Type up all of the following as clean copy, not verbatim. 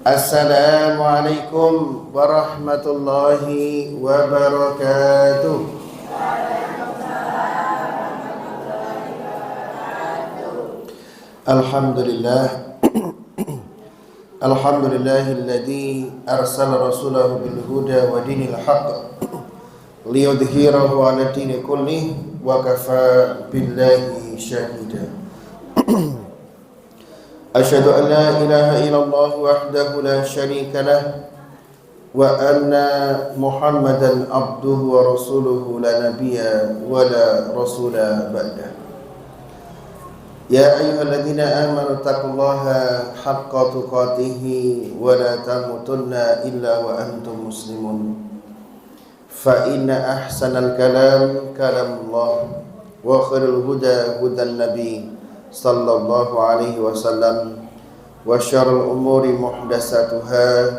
Assalamualaikum warahmatullahi wabarakatuh. Alhamdulillah. Alhamdulillahilladzi arsala rasulahu bil huda wa dinil haqq liyudhhirahu 'ala dini kullih wa kafa billahi shahida. Asyhadu an la ilaha illallah wahdahu la syarika lah wa anna Muhammadan abduhu wa rasuluhu la nabiyya wa la rasula ba'dah. Ya ayyuhalladzina amanu taqullaha haqqa tuqatih wa la tamutunna illa wa antum muslimun. Fa inna ahsanal kalam kalamullah wa khairul huda hudan nabi sallallahu alaihi wasallam wa syarrul umuri muhdatsatuha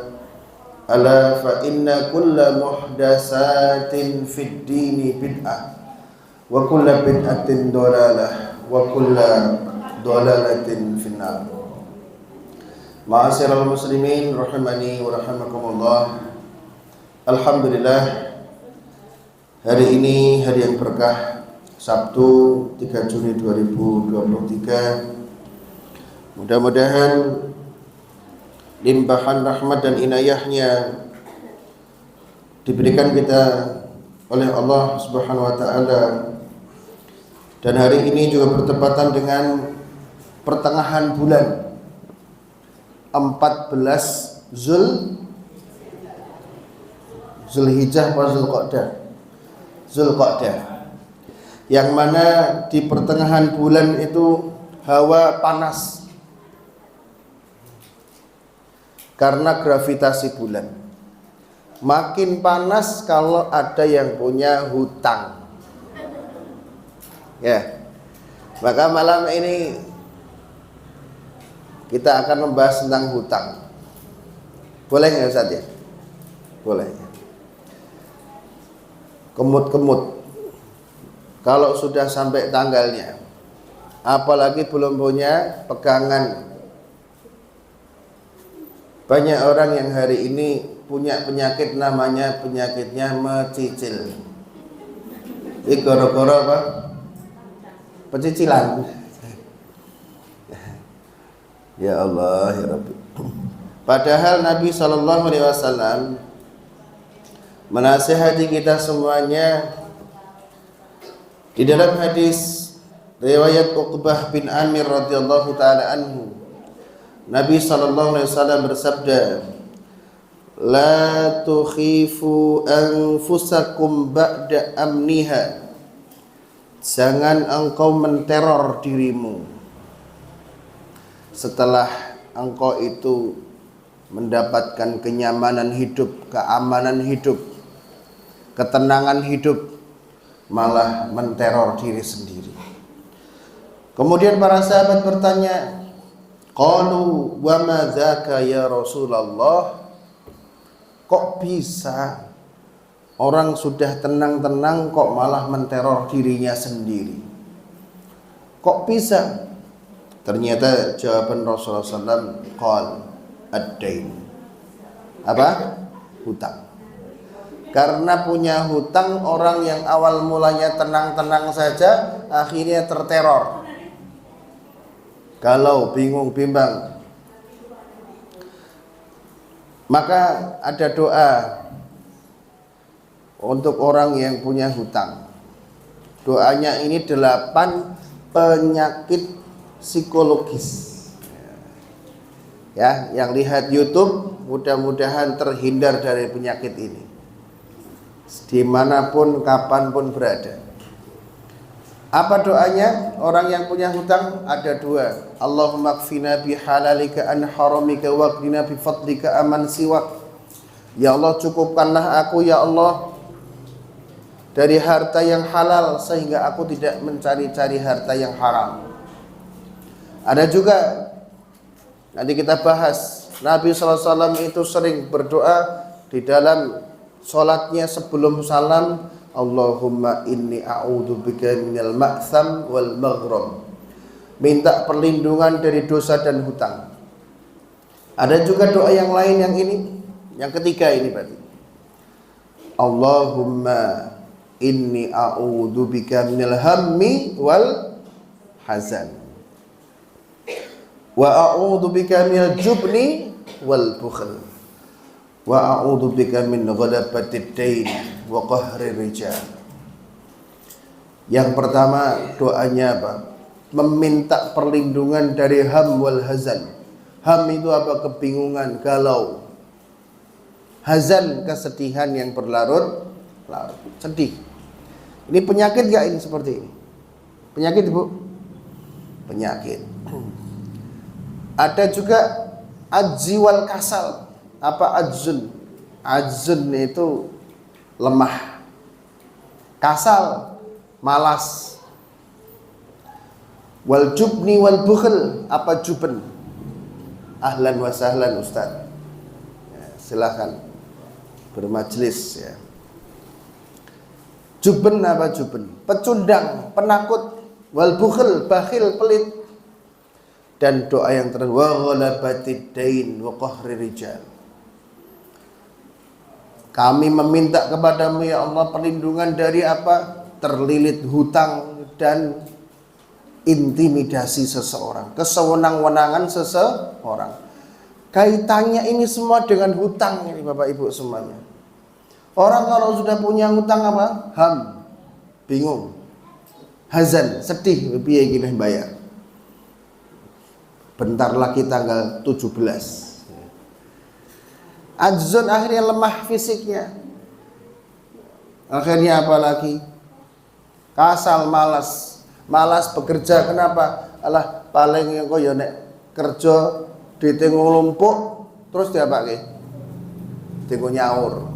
ala fa inna kulla muhdatsatin fid dini bid'ah wa kulla bid'atin dhalalah wa kulla dhalalatin finnar. Ma'asyiral muslimin rahimani wa rahimakumullah. Alhamdulillah, hari ini hari yang berkah, Sabtu 3 Juni 2023. Mudah-mudahan limpahan rahmat dan inayahnya diberikan kita oleh Allah Subhanahu wa taala. Dan hari ini juga bertepatan dengan pertengahan bulan 14 Zulhijjah atau Zulqa'dah. Zulqa'dah. Yang mana di pertengahan bulan itu hawa panas karena gravitasi bulan. Makin panas kalau ada yang punya hutang. Ya. Maka malam ini kita akan membahas tentang hutang. Boleh nggak Ustaz ya? Boleh. Kemut-kemut. Kalau sudah sampai tanggalnya, apalagi belum punya pegangan. Banyak orang yang hari ini punya penyakit, namanya penyakitnya mecicil. Ini gara-gara apa? Pecicilan. Ya Allah, ya Rabbi. Padahal Nabi SAW menasihati kita semuanya. Di dalam hadis riwayat Uqbah bin Amir radhiyallahu taala anhu, Nabi sallallahu alaihi wasallam bersabda, "La tukhifu anfusakum ba'da amniha." Jangan engkau menteror dirimu setelah engkau itu mendapatkan kenyamanan hidup, keamanan hidup, ketenangan hidup, malah menteror diri sendiri. Kemudian para sahabat bertanya, qalu wa ma dzaka ya Rasulullah? Kok bisa orang sudah tenang-tenang kok malah menteror dirinya sendiri? Kok bisa? Ternyata jawaban Rasulullah SAW, qal ad-dain. Apa? Hutang. Karena punya hutang, orang yang awal mulanya tenang-tenang saja akhirnya terteror. Galau, bingung, bimbang. Maka ada doa untuk orang yang punya hutang. Doanya ini 8 penyakit psikologis. Ya, yang lihat YouTube mudah-mudahan terhindar dari penyakit ini. Dimanapun, kapanpun berada. Apa doanya? Orang yang punya hutang ada 2. Allahumma kfina bihalalika an haramika wa qina bifadlika aman siwak. Ya Allah, cukupkanlah aku ya Allah dari harta yang halal sehingga aku tidak mencari-cari harta yang haram. Ada juga, nanti kita bahas, Nabi SAW itu sering berdoa di dalam sholatnya sebelum salam, Allahumma inni a'udzubika minal ma'tham wal maghram. Minta perlindungan dari dosa dan hutang. Ada juga doa yang lain yang ini, yang ketiga ini berarti. Allahumma inni a'udzubika minal hammi wal hazan wa a'udzubika minal jubni wal bukhl wa a'udzubika min ghalabatid dain wa qahrir rijal. Yang pertama doanya apa? Meminta perlindungan dari ham wal hazan. Ham itu apa? Kebingungan, galau. Hazan, kesedihan yang berlarut-larut, sedih. Ini penyakit gak ini seperti ini? Penyakit Ibu? Penyakit. Ada juga ajzi wal kasal. Apa ajzun? Ajzun itu lemah. Kasal, malas. Wal jubni wal bukhl. Apa juben? Ahlan wa sahlan Ustaz. Ya, silakan bermajlis ya. Juben apa juben? Pecundang, penakut. Wal bukhl, bakhil, pelit. Dan doa yang terakhir, wa ghalabatid dain wa qahri rijal. Kami meminta kepadamu ya Allah perlindungan dari apa? Terlilit hutang dan intimidasi seseorang, kesewenang-wenangan seseorang. Kaitannya ini semua dengan hutang ini Bapak Ibu semuanya. Orang kalau sudah punya hutang apa? Ham, bingung. Hazan, sedih, piye gini bayar. Bentar lagi tanggal 17. Ajzun akhirnya lemah fisiknya. Akhirnya apa lagi? Kasal, malas. Malas bekerja, kenapa? Alah paling kok ya nek kerja ditengok lumpuk terus diapake? Tengok nyaur.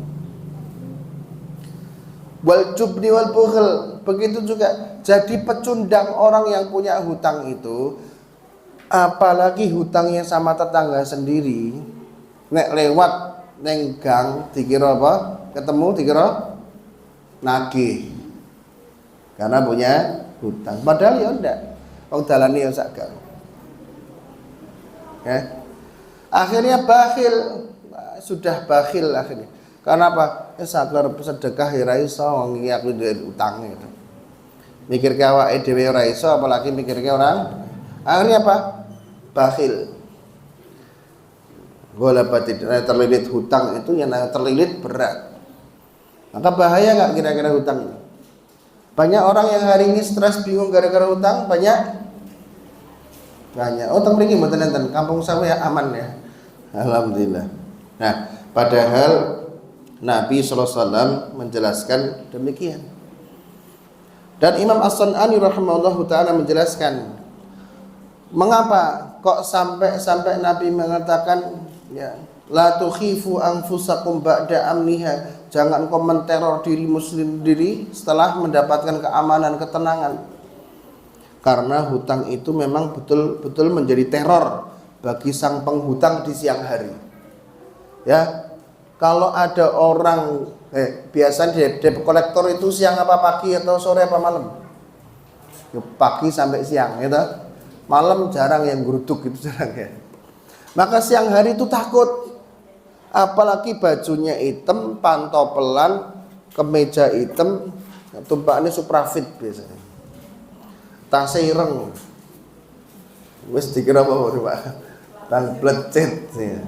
Wal jubni wal bukhl, begitu juga. Jadi pecundang orang yang punya hutang itu, apalagi hutangnya sama tetangga sendiri, nek lewat neng gang dikira apa? Ketemu dikira nagih. Karena punya hutang. Padahal ya ndak. Wong dalane ya sak gang. Ya. Akhirnya bakhil, sudah bakhil akhirnya. Karena apa? Sabar sedekah ya ra iso wong iki aku duwe utang gitu. Mikir ke awake dhewe ora iso apalagi mikir ke orang. Akhirnya apa? Bakhil. Ghalabatid terlilit hutang itu yang terlilit berat. Maka bahaya enggak kira-kira hutang ini? Banyak orang yang hari ini stres bingung gara-gara hutang, banyak. Oh, teng mriki mboten enten, kampung saya aman ya. Alhamdulillah. Nah, padahal Nabi sallallahu alaihi wasallam menjelaskan demikian. Dan Imam As-San'ani rahimahullahu taala menjelaskan mengapa kok sampai Nabi mengatakan ya la tukhifu anfusakum ba'da amniha. Jangan kau menteror dirimu sendiri setelah mendapatkan keamanan, ketenangan. Karena hutang itu memang betul-betul menjadi teror bagi sang penghutang di siang hari. Ya, kalau ada orang biasanya debt collector itu siang apa pagi atau sore apa malam? Ya, pagi sampai siang, gitu. Malam jarang yang geruduk gitu jarang ya. Maka siang hari itu takut. Apalagi bajunya hitam, pantopelan, kemeja hitam, tumpakannya suprafit biasanya. Tasnya ireng. Wis dikira apa Pak? Bang plecet ya.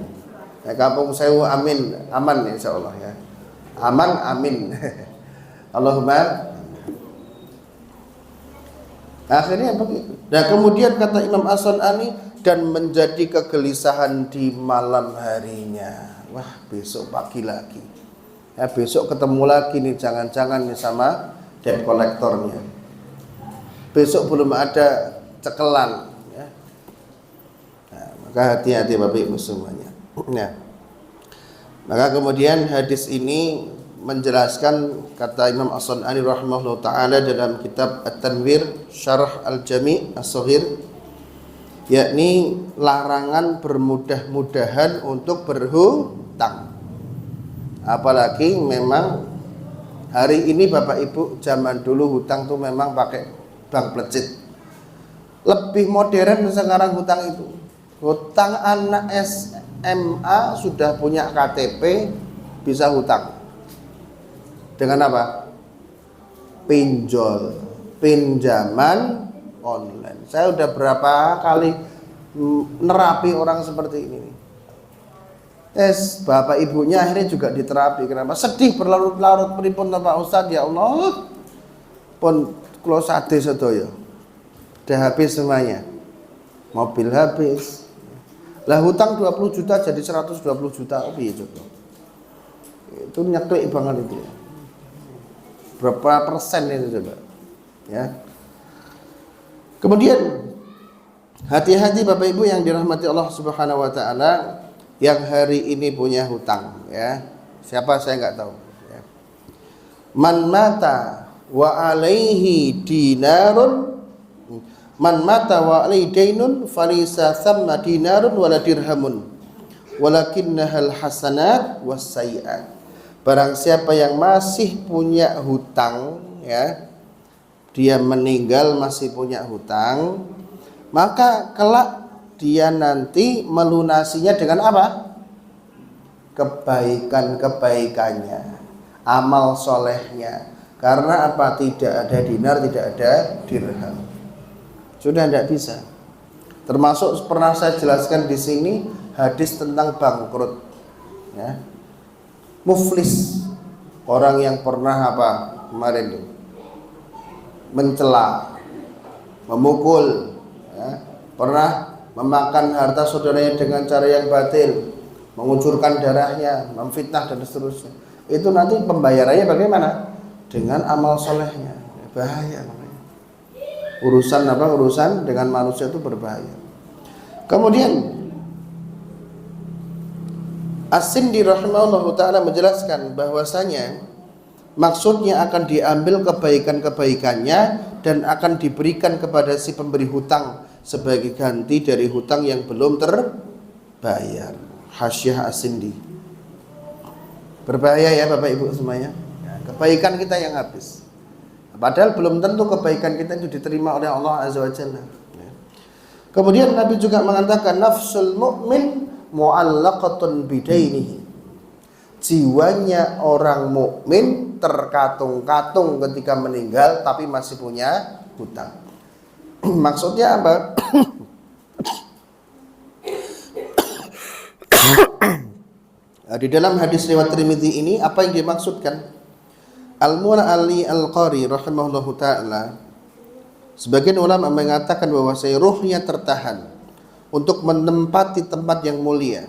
Nah, kampung sewu amin, aman insyaallah ya. Aman amin. Allahumma. Akhirnya begitu. Dan kemudian kata Imam As-San'ani dan menjadi kegelisahan di malam harinya. Wah, besok pagi lagi. Ya, besok ketemu lagi nih jangan-jangan nih sama debt kolektornya. Besok belum ada cekelan ya. Nah, maka hati-hati Bapak Ibu semuanya. Nah, maka kemudian hadis ini menjelaskan kata Imam As-San'ani rahimahullah taala dalam kitab At-Tanwir Syarah Al-Jami' As-Shaghir, yakni larangan bermudah-mudahan untuk berhutang. Apalagi memang hari ini Bapak Ibu, zaman dulu hutang tuh memang pakai bank plecit. Lebih modern sekarang hutang itu. Hutang anak SMA sudah punya KTP bisa hutang. Dengan apa? Pinjol, pinjaman online. Saya udah berapa kali nerapi orang seperti ini. Bapak ibunya akhirnya juga diterapi. Kenapa? Sedih berlarut-larut pripun Pak Ustaz, ya Allah. Pun kula sade sedaya. Udah habis semuanya. Mobil habis. Lah hutang 20 juta jadi 120 juta. Oh piye coba? Itu nyeklik banget itu. Berapa persen itu coba? Ya. Kemudian hati-hati Bapak Ibu yang dirahmati Allah Subhanahu wa taala yang hari ini punya hutang, ya. Siapa saya nggak tahu, ya. Man mata wa alaihi dinarun, man mata wa alaihi dainun falisa thamma dinarun wala dirhamun walakinnahal hasanat wassayiat. Barang siapa yang masih punya hutang, ya, dia meninggal masih punya hutang, maka kelak dia nanti melunasinya dengan apa? Kebaikan-kebaikannya, amal solehnya. Karena apa? Tidak ada dinar, tidak ada dirham. Sudah tidak bisa. Termasuk pernah saya jelaskan di sini hadis tentang bangkrut, ya. Muflis, orang yang pernah apa kemarin itu mencela, memukul, ya, pernah memakan harta saudaranya dengan cara yang batil, mengucurkan darahnya, memfitnah dan seterusnya. Itu nanti pembayarannya bagaimana? Dengan amal solehnya. Bahaya namanya. Urusan apa? Urusan dengan manusia itu berbahaya. Kemudian As-Sindi rahimahullahu ta'ala menjelaskan bahwasanya maksudnya akan diambil kebaikan-kebaikannya dan akan diberikan kepada si pemberi hutang sebagai ganti dari hutang yang belum terbayar. Hasyiah As-Sindi. Berbahaya ya Bapak Ibu semuanya. Kebaikan kita yang habis. Padahal belum tentu kebaikan kita itu diterima oleh Allah Azza wa Jalla. Kemudian Nabi juga mengatakan nafsul mu'min mu'allaqatun bidainihi. Jiwanya orang mukmin terkatung-katung ketika meninggal tapi masih punya hutang. Maksudnya apa? Di dalam hadis riwayat Tirmidzi ini apa yang dimaksudkan? Al-Mula Ali Al-Qari rahimahullahu ta'ala, sebagian ulama mengatakan bahwa ruhnya tertahan untuk menempati tempat yang mulia.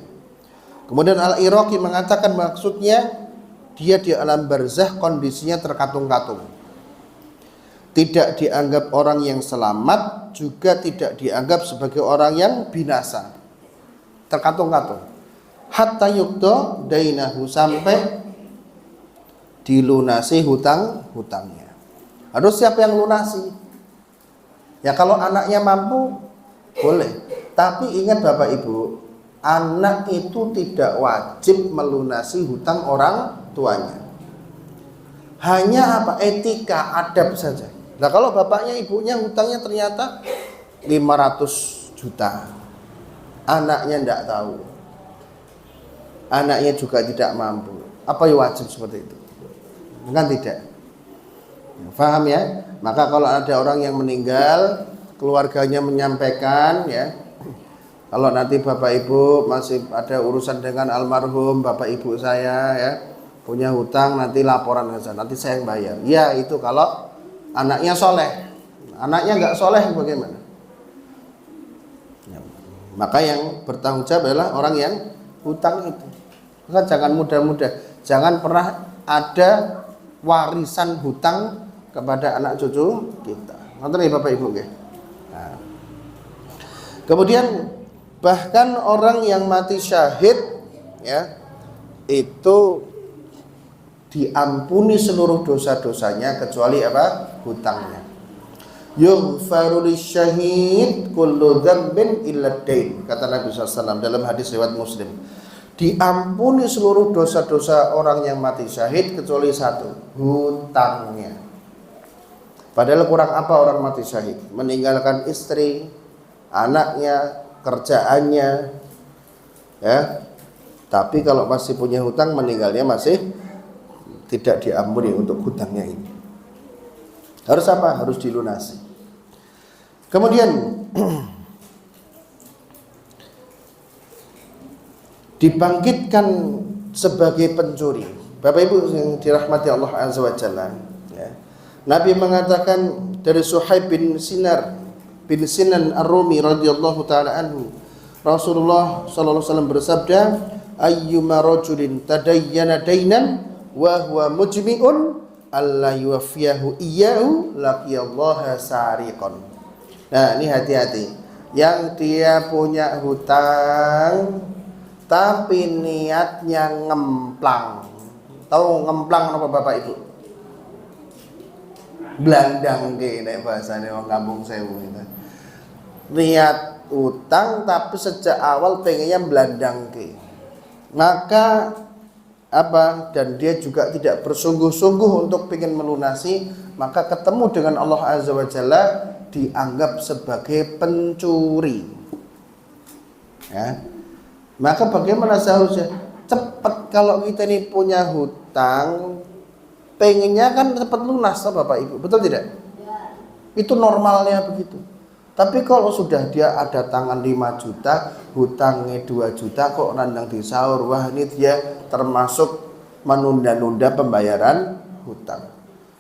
Kemudian Al-Iraqi mengatakan maksudnya dia di alam barzah kondisinya terkatung-katung, tidak dianggap orang yang selamat, juga tidak dianggap sebagai orang yang binasa, terkatung-katung. Hatta yukdo dainahu, sampai dilunasi hutangnya. Harus siapa yang lunasi? Ya kalau anaknya mampu boleh, tapi ingat Bapak Ibu, anak itu tidak wajib melunasi hutang orang tuanya. Hanya apa? Etika, adab saja. Nah kalau bapaknya ibunya hutangnya ternyata 500 juta, anaknya tidak tahu, anaknya juga tidak mampu, apa yang wajib seperti itu? Kan tidak. Paham ya? Maka kalau ada orang yang meninggal, keluarganya menyampaikan, ya, kalau nanti Bapak Ibu masih ada urusan dengan almarhum Bapak Ibu saya, ya, punya hutang, nanti laporan ke saya, nanti saya yang bayar. Ya itu kalau anaknya soleh. Anaknya nggak soleh bagaimana? Ya, maka yang bertanggung jawab adalah orang yang hutang itu. Maka jangan mudah-mudah, jangan pernah ada warisan hutang kepada anak cucu kita. Ngerti nih Bapak Ibu nggih? Nah. Kemudian bahkan orang yang mati syahid, ya, itu diampuni seluruh dosa-dosanya kecuali apa? Hutangnya. Yughfaru lisyahid kullu dzambin illa dain, kata Nabi SAW dalam hadis riwayat Muslim. Diampuni seluruh dosa-dosa orang yang mati syahid kecuali satu, hutangnya. Padahal kurang apa orang mati syahid? Meninggalkan istri, anaknya, kerjaannya, ya, Tapi kalau masih punya hutang, meninggalnya masih tidak diampuni untuk hutangnya ini. Harus apa? Harus dilunasi. Kemudian dibangkitkan sebagai pencuri. Bapak Ibu yang dirahmati Allah Azza wa Jalla, ya. Nabi mengatakan dari Suhaib bin Sinan Ar-Rumi radhiyallahu taala anhu, Rasulullah sallallahu alaihi wasallam bersabda, ayyuma rajulin tadayyana dainan wa huwa mujmi'un alla yuwaffiyahu iyyahu laqiyallaha sariqan. Nah, ini hati-hati. Yang dia punya hutang tapi niatnya ngemplang. Tahu ngemplang apa Bapak Ibu? Blandang ke nek bahasane wong kampung sewu itu. Niat utang tapi sejak awal pengennya blandang ke. Maka apa, dan dia juga tidak bersungguh-sungguh untuk pengen melunasi, maka ketemu dengan Allah Azza wa Jalla dianggap sebagai pencuri. Ya. Maka bagaimana seharusnya? Cepat, kalau kita ini punya hutang, pengennya kan cepat lunas, Bapak Ibu, betul tidak? Itu normalnya begitu. Tapi kalau sudah dia ada tangan 5 juta, hutangnya 2 juta, kok nandang di sahur, wah ini dia termasuk menunda-nunda pembayaran hutang.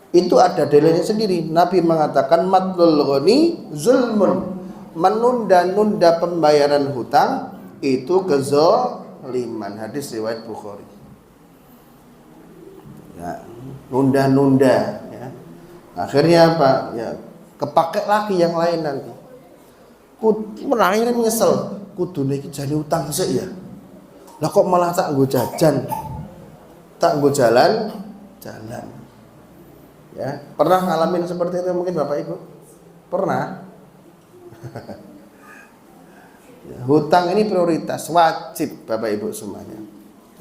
Itu ada dalilnya sendiri. Nabi mengatakan matlul ghani zulmun, menunda-nunda pembayaran hutang itu kezaliman. Hadis riwayat Bukhari. Ya, nunda-nunda, ya. Akhirnya apa? Ya, kepake lagi yang lain nanti. Akhirnya menyesal. Kudune iki jane utang sik ya. Lah kok malah tak nggo jajan. Tak nggo jalan. Ya, pernah ngalamin seperti itu mungkin Bapak Ibu? Pernah? Hutang ini prioritas, wajib Bapak Ibu semuanya.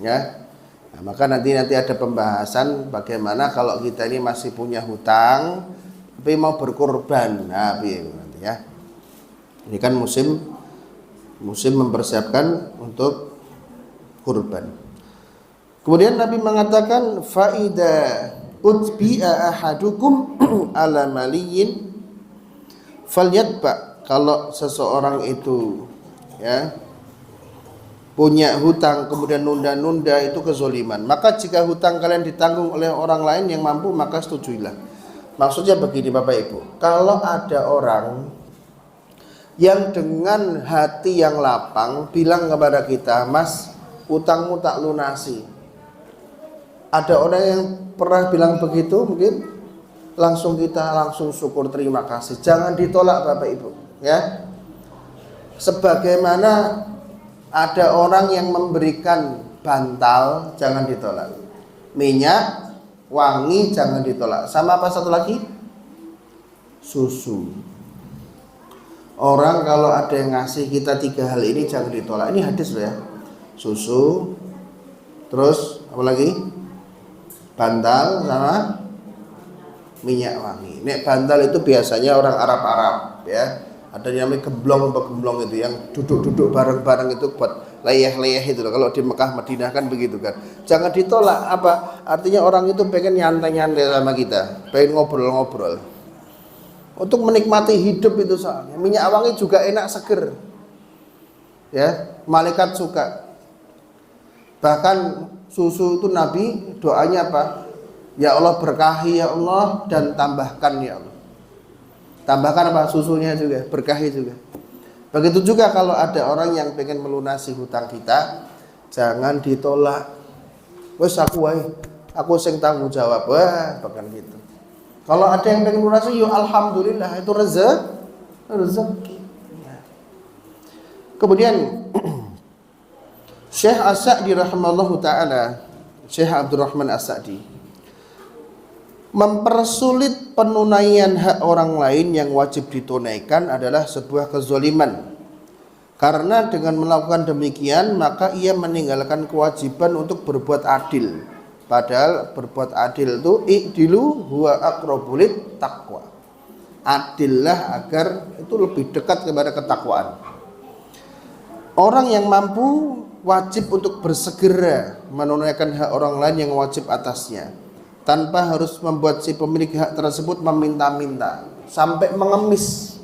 Ya. Nah, maka nanti ada pembahasan bagaimana kalau kita ini masih punya hutang tapi mau berkorban. Nah, nanti ya. Ini kan musim mempersiapkan untuk kurban. Kemudian Nabi mengatakan faida utbi'a ahadukum ala maliyin falyatba. Kalau seseorang itu ya punya hutang kemudian nunda-nunda, itu kezoliman. Maka jika hutang kalian ditanggung oleh orang lain yang mampu, maka setujuilah. Maksudnya begini Bapak Ibu, kalau ada orang yang dengan hati yang lapang bilang kepada kita, Mas, utangmu tak lunasi. Ada orang yang pernah bilang begitu, mungkin kita langsung syukur, terima kasih. Jangan ditolak Bapak Ibu, ya. Sebagaimana ada orang yang memberikan bantal, jangan ditolak. Minyak, wangi, jangan ditolak. Sama apa satu lagi? Susu. Orang kalau ada yang ngasih kita 3 hal ini jangan ditolak. Ini hadis loh ya. Susu, terus apa lagi? Bantal sama minyak wangi. Nek bantal itu biasanya orang Arab ya. Ada yang namanya gemblong itu yang duduk-duduk bareng-bareng itu buat leyeh-leyeh itu loh. Kalau di Mekah Madinah kan begitu kan. Jangan ditolak. Apa? Artinya orang itu pengen nyantai-nyantai sama kita, pengen ngobrol-ngobrol. Untuk menikmati hidup itu soalnya. Minyak wangi juga enak, seger. Ya, malaikat suka. Bahkan susu itu Nabi doanya apa? Ya Allah berkahi ya Allah dan tambahkan ya Allah. Tambahkan apa? Susunya juga, berkahi juga. Begitu juga kalau ada orang yang pengen melunasi hutang kita, jangan ditolak. Wes aku sing tanggung jawab. Wah, bahkan gitu. Kalau ada yang pengen melunasi, yo alhamdulillah, itu rezeki. Kemudian Syekh As-Sa'di rahimallahu taala, Syekh Abdurrahman As-Sa'di mempersulit penunaian hak orang lain yang wajib ditunaikan adalah sebuah kezaliman. Karena dengan melakukan demikian maka ia meninggalkan kewajiban untuk berbuat adil. Padahal berbuat adil itu i'dilu huwa aqrabul taqwa. Adillah agar itu lebih dekat kepada ketakwaan. Orang yang mampu wajib untuk bersegera menunaikan hak orang lain yang wajib atasnya, tanpa harus membuat si pemilik hak tersebut meminta-minta sampai mengemis.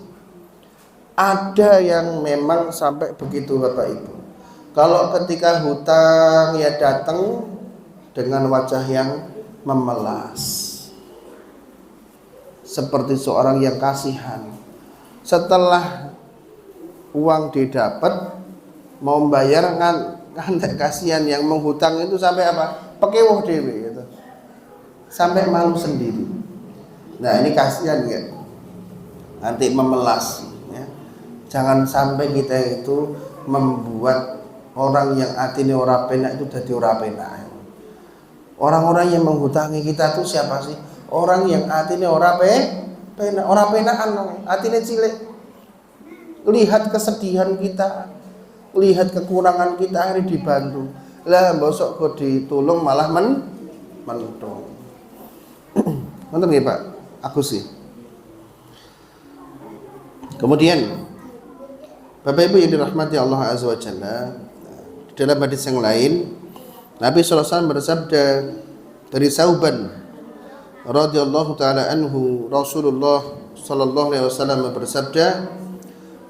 Ada yang memang sampai begitu Bapak Ibu. Kalau ketika hutang ya datang dengan wajah yang memelas, seperti seorang yang kasihan. Setelah uang didapat, mau membayar kan kasihan yang menghutang itu sampai apa? Pekewuh dewe gitu. Sampai malu sendiri. Nah, ini kasihan ya. Nanti memelas ya. Jangan sampai kita itu membuat orang yang atine ora penak itu dadi ora penak. Orang-orang yang menghutangi kita tuh siapa sih? Orang yang atine ora penak, ora penakan, atine cilik. Lihat kesedihan kita, lihat kekurangan kita akhirnya dibantu. Lah mbosok kok ditulung malah mentung. Ngoten nggih Pak Agus sih. Kemudian Bapak Ibu yang dirahmati Allah Azza wa Jalla, dalam hadis yang lain Nabi sallallahu alaihi wasallam bersabda dari Sauban radhiyallahu taala anhu, Rasulullah sallallahu alaihi wasallam bersabda,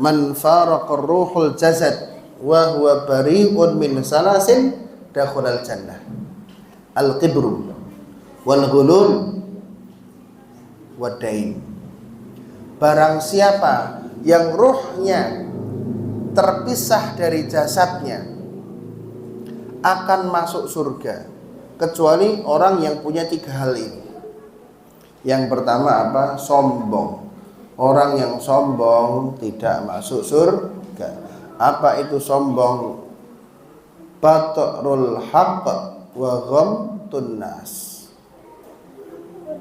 "Man faraqa ruhul jasad wa huwa bari'un min salasin dakhalal jannah. Al-qibru wal ghulul wad dain." Barang siapa yang ruhnya terpisah dari jasadnya akan masuk surga, kecuali orang yang punya 3 hal ini. Yang pertama apa? Sombong. Orang yang sombong tidak masuk surga. Apa itu sombong? Batrul haqq wa ghamtun nas.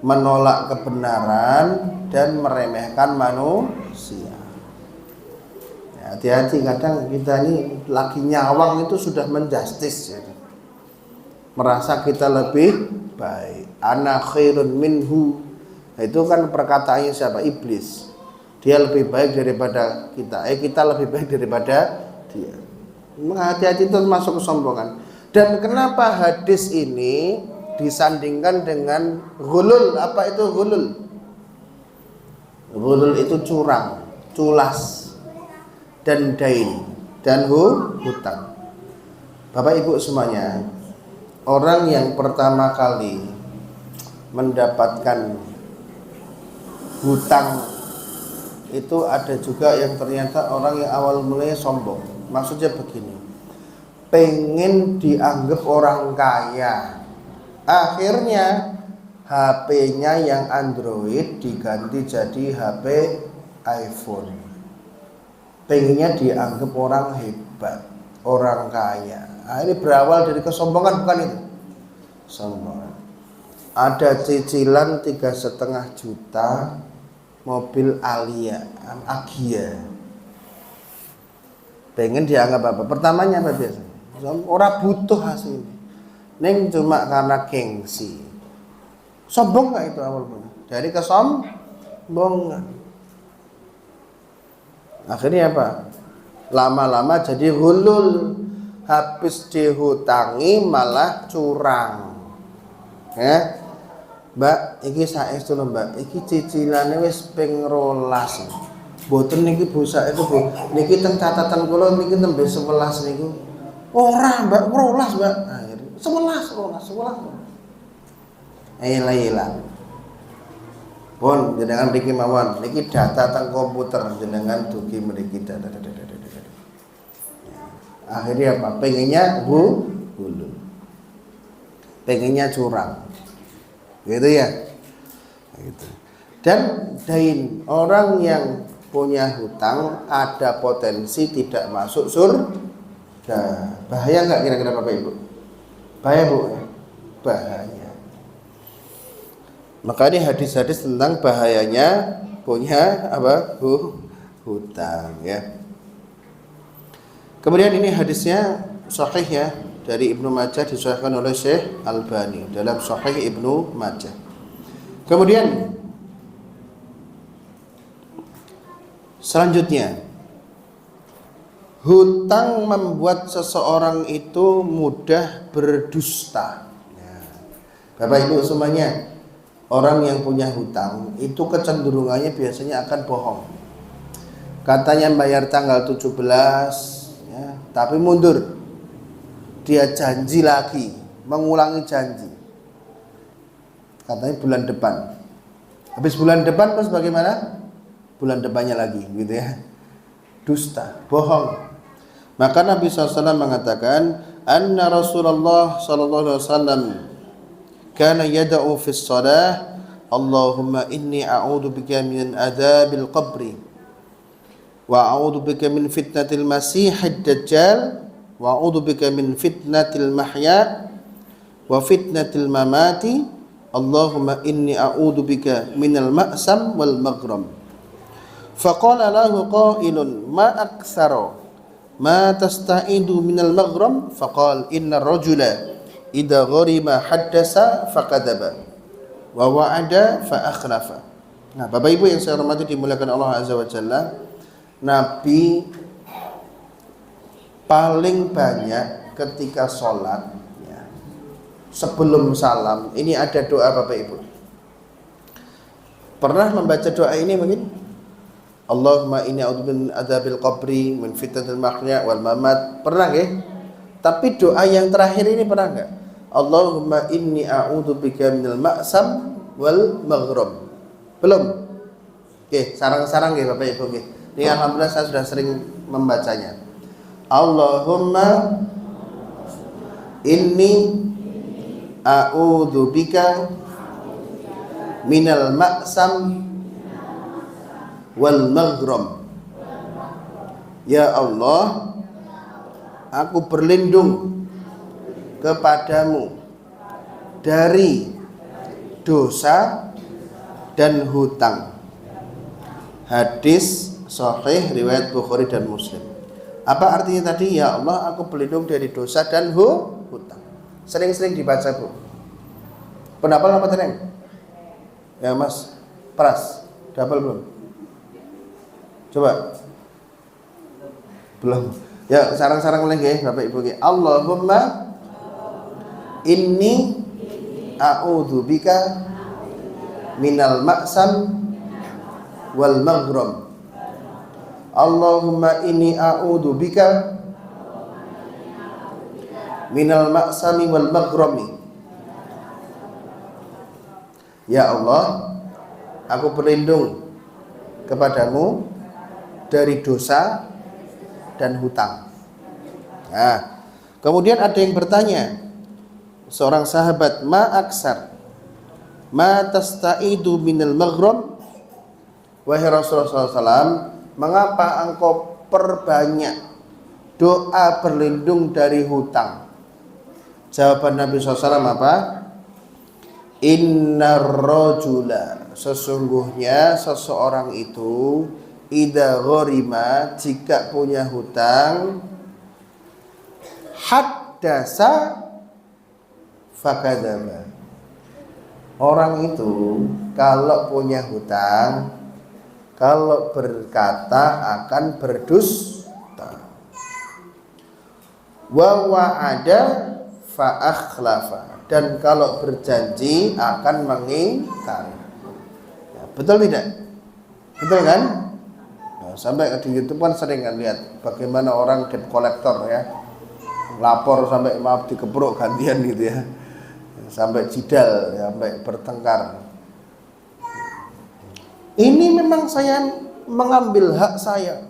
Menolak kebenaran dan meremehkan manusia. Hati-hati, kadang kita ini lagi nyawang itu sudah menjustis ya. Merasa kita lebih baik. Ana khairun minhu. Itu kan perkataannya siapa? Iblis. Dia lebih baik daripada kita. Kita lebih baik daripada dia. Hati-hati, itu masuk kesombongan. Dan kenapa hadis ini disandingkan dengan ghulul? Apa itu ghulul? Ghulul itu curang, culas, dan dain, dan hutang. Bapak Ibu semuanya, orang yang pertama kali mendapatkan hutang itu ada juga yang ternyata orang yang awal mulai sombong. Maksudnya begini, pengen dianggap orang kaya, akhirnya HP-nya yang Android diganti jadi HP iPhone. Pengennya dianggap orang hebat, orang kaya. Nah, ini berawal dari kesombongan, bukan itu? Sombong. Ada cicilan 3,5 juta mobil Agia. Pengen dianggap apa? Pertamanya apa biasanya? Orang butuh hasilnya. Neng cuma karena gengsi. Sombong nggak itu awal mula? Dari kesombongan. Akhirnya apa? Lama-lama jadi hulul. Habis dihutangi malah curang. Ya. Mbak, iki saestu lho Mbak. Iki cicilane wis ping 12. Mboten niki busak itu Bu. Niki teng catatan kula niki nembe 11 niku. Ora Mbak, 12 Mbak. Akhirnya 11. Ayolah. Pun jenengan mriki mawon, niki data teng komputer jenengan dugi mriki data. Akhirnya apa? Pengennya hulu. Pengennya curang. Gitu ya. Gitu. Dan dain, orang yang punya hutang ada potensi tidak masuk surga. Bahaya enggak kira-kira Bapak Ibu? Bahaya Bu. Bahaya. Maka ini hadis-hadis tentang bahayanya punya apa? Hutang ya. Kemudian ini hadisnya sahih ya, dari Ibnu Majah, disahihkan oleh Syekh Albani dalam Sahih Ibnu Majah. Kemudian selanjutnya Hutang membuat seseorang itu mudah berdusta. Bapak Ibu semuanya, orang yang punya hutang itu kecenderungannya biasanya akan bohong. Katanya bayar tanggal 17 ya, tapi mundur. Dia janji lagi, mengulangi janji. Katanya bulan depan. Habis bulan depan terus bagaimana? Bulan depannya lagi gitu ya. Dusta, bohong. Maka Nabi SAW mengatakan, anna Rasulullah SAW kana yada'u fi shalah, Allahumma inni a'udhu bika min adzabil qabri wa a'udhu bika min fitnatil masihid dajjal wa a'udhu bika min fitnatil mahya wa fitnatil mamati, Allahumma inni a'udhu bika minal ma'sam wal maghram. Faqala lahu qailun ma aktsara ma tasta'idu minal maghram, faqal inna rajula idza gharima haddasa faqadaba wa wa'ada fa akhlafa. Nah, Bapak Ibu yang saya hormati dimuliakan Allah Azza wa Jalla, Nabi paling banyak ketika sholat ya, sebelum salam ini ada doa. Bapak Ibu pernah membaca doa ini mungkin? Allahumma inni a'udzu min adzabil qabri min fitnatil mahya wal mamat. Pernah nggih? Tapi doa yang terakhir ini pernah enggak? Allahumma inni a'udzu bika minal ma'sam wal maghram. Belum? Oke, sarang-sarang nggih Bapak Ibu nggih. Ini alhamdulillah saya sudah sering membacanya. Allahumma inni a'udzu bika minal ma'sam wal maghram. Ya Allah, aku berlindung kepadamu dari dosa dan hutang. Hadis sahih riwayat Bukhari dan Muslim. Apa artinya tadi? Ya Allah, aku berlindung dari dosa dan hutang. Sering-sering dibaca, Bu. Pendapat apa tadi? Ya Mas Pras, double belum? Coba. Belum. Ya, sarang-sarang lagi ya Bapak Ibu. Allahumma inni a'udzu bika minal ma'sam wal maghram. Allahumma inni a'udzu bika minal ma'sami wal maghrami. Ya Allah, aku berlindung kepadamu dari dosa dan hutang. Nah, kemudian ada yang bertanya, seorang sahabat, ma aksar ma tasta'idu minal maghram. Wahai Rasulullah SAW, mengapa engkau perbanyak doa berlindung dari hutang? Jawaban Nabi SAW apa? Innar rajula, sesungguhnya seseorang itu idza gharima, jika punya hutang, haddasa fakadzaba. Orang itu kalau punya hutang, kalau berkata akan berdusta. Wa wa'ada fa akhlafa, dan kalau berjanji akan mengingkari. Ya, betul tidak? Betul kan? Sampai di YouTube kan sering kan lihat bagaimana orang debt collector ya, lapor sampai maaf dikeprok gantian gitu ya, sampai jidal ya, sampai bertengkar. Ini memang saya mengambil hak saya,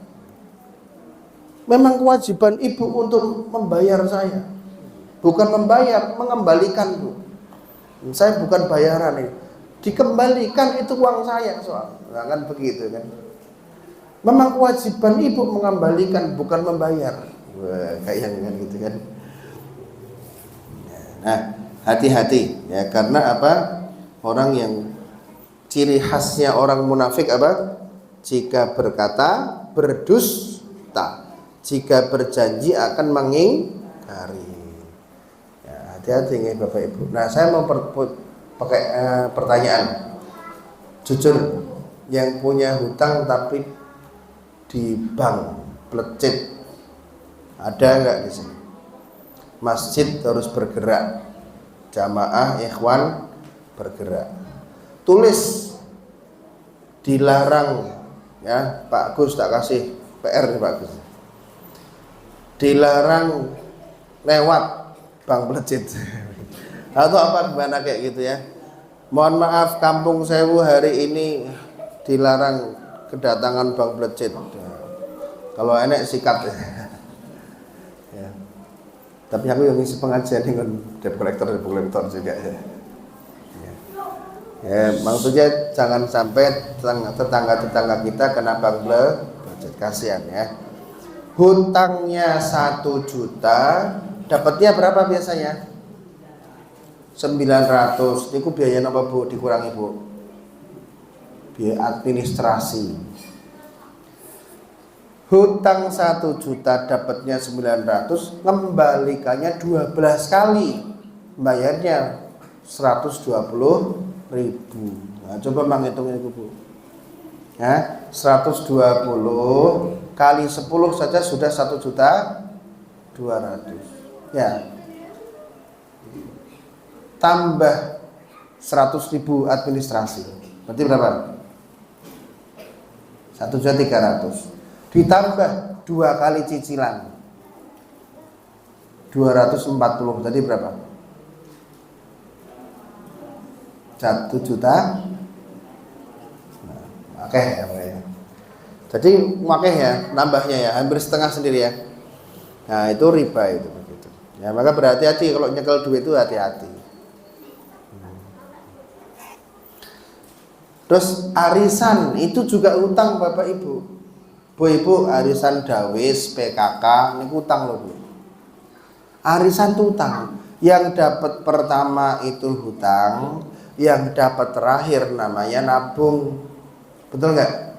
memang kewajiban ibu untuk membayar saya, bukan membayar, mengembalikan Bu. Saya bukan bayaran ini, dikembalikan itu uang saya soal, nah, kan begitu kan. Memang kewajiban ibu mengembalikan, bukan membayar. Wah, kayak yang gitu kan. Nah, hati-hati ya, karena apa? Orang yang ciri khasnya orang munafik apa? Jika berkata berdusta, jika berjanji akan mengingkari. Ya, hati-hati nih Bapak Ibu. Nah, saya mau pakai pertanyaan. Jujur, yang punya hutang tapi di bank plecet Ada enggak di sini? Masjid terus bergerak, jamaah ikhwan bergerak. Tulis dilarang, ya Pak Gus, tak kasih PR nih Pak Gus. Dilarang lewat Bang Plecit. Atau apa gimana kayak gitu ya. Mohon maaf Kampung Sewu hari ini dilarang kedatangan Bang Plecit. Kalau enek sikat ya. Tapi aku yang ngisi pengajian dengan debt collector juga ya. Ya, maksudnya jangan sampai tetangga-tetangga kita kena Bang Plecit, kasihan ya. Hutangnya 1 juta, dapatnya berapa biasanya? 900. Niku biaya apa Bu? Dikurangi Bu. Biaya administrasi. Hutang 1 juta dapatnya 900, kembalikannya 12 kali. Bayarnya 120.000. Nah, coba menghitungnya itu Bu. Ya, 120 kali 10 saja sudah 1.200.000. Ya. Tambah 100.000 administrasi. Berarti berapa? 1.300.000. Ditambah 2 kali cicilan 240, tadi berapa? 1 juta. Nah, oke ya, jadi makanya ya, nambahnya ya hampir setengah sendiri ya. Nah itu riba itu begitu. Ya maka berhati-hati kalau nyekel duit itu, hati-hati. Terus arisan itu juga utang Bapak Ibu. Bu Ibu, arisan dawis PKK ini utang loh Bu. Arisan itu utang. Yang dapat pertama itu hutang, yang dapat terakhir namanya nabung. Betul nggak?